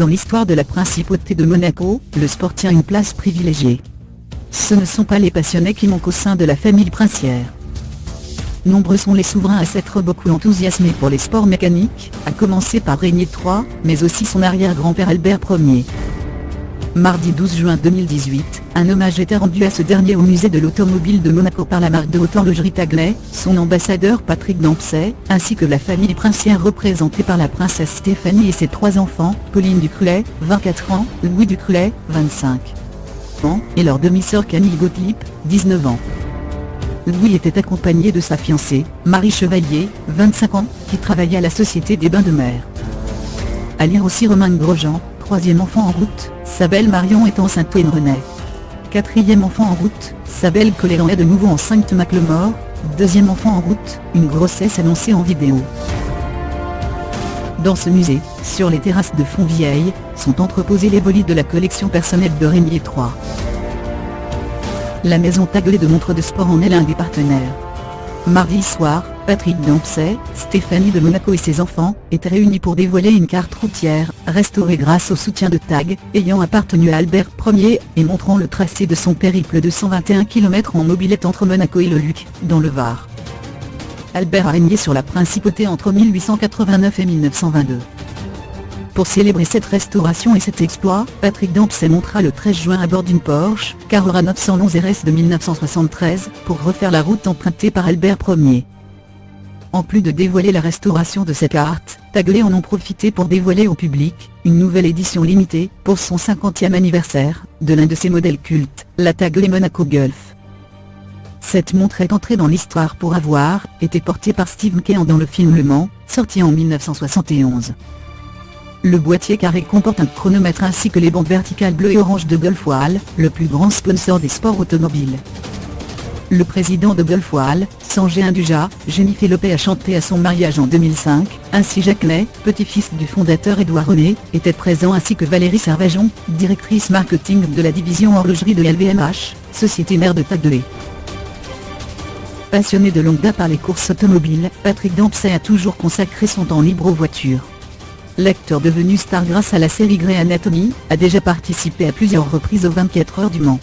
Dans l'histoire de la principauté de Monaco, le sport tient une place privilégiée. Ce ne sont pas les passionnés qui manquent au sein de la famille princière. Nombreux sont les souverains à s'être beaucoup enthousiasmés pour les sports mécaniques, à commencer par Régnier III, mais aussi son arrière-grand-père Albert Ier. Mardi 12 juin 2018, un hommage était rendu à ce dernier au musée de l'automobile de Monaco par la marque de haute horlogerie Tag Heuer, son ambassadeur Patrick Dempsey, ainsi que la famille princière représentée par la princesse Stéphanie et ses 3 enfants, Pauline Ducruley, 24 ans, Louis Ducruley, 25 ans, et leur demi-sœur Camille Gottlieb, 19 ans. Louis était accompagné de sa fiancée, Marie Chevalier, 25 ans, qui travaillait à la Société des Bains de Mer. À lire aussi Romain Grosjean, 3e enfant en route, sa belle Marion est enceinte et renaît. 4e enfant en route, sa belle Colère est de nouveau enceinte Macklemore, 2e enfant en route, une grossesse annoncée en vidéo. Dans ce musée, sur les terrasses de Fontvieille, sont entreposés les bolides de la collection personnelle de Régnier III. La maison Tag Heuer de montres de sport en est l'un des partenaires. Mardi soir, Patrick Dempsey, Stéphanie de Monaco et ses enfants, étaient réunis pour dévoiler une carte routière, restaurée grâce au soutien de Tag, ayant appartenu à Albert Ier, et montrant le tracé de son périple de 121 km en mobilette entre Monaco et le Luc, dans le Var. Albert a régné sur la principauté entre 1889 et 1922. Pour célébrer cette restauration et cet exploit, Patrick Dempsey montra le 13 juin à bord d'une Porsche Carrera 911 RS de 1973, pour refaire la route empruntée par Albert Ier. En plus de dévoiler la restauration de cette carte, Tag Heuer en ont profité pour dévoiler au public une nouvelle édition limitée, pour son 50e anniversaire, de l'un de ses modèles cultes, la Tag Heuer Monaco Golf. Cette montre est entrée dans l'histoire pour avoir été portée par Steve McKeon dans le film Le Mans, sorti en 1971. Le boîtier carré comporte un chronomètre ainsi que les bandes verticales bleues et orange de Gulfwal, le plus grand sponsor des sports automobiles. Le président de Gulfwal, Sanjay Hinduja, Jennifer Lopez a chanté à son mariage en 2005, ainsi Jacques Ney, petit-fils du fondateur Édouard René, était présent ainsi que Valérie Servajon, directrice marketing de la division horlogerie de LVMH, société mère de Tag Heuer. Passionné de longue date par les courses automobiles, Patrick Dempsey a toujours consacré son temps libre aux voitures. L'acteur devenu star grâce à la série Grey Anatomy, a déjà participé à plusieurs reprises aux 24 heures du Mans.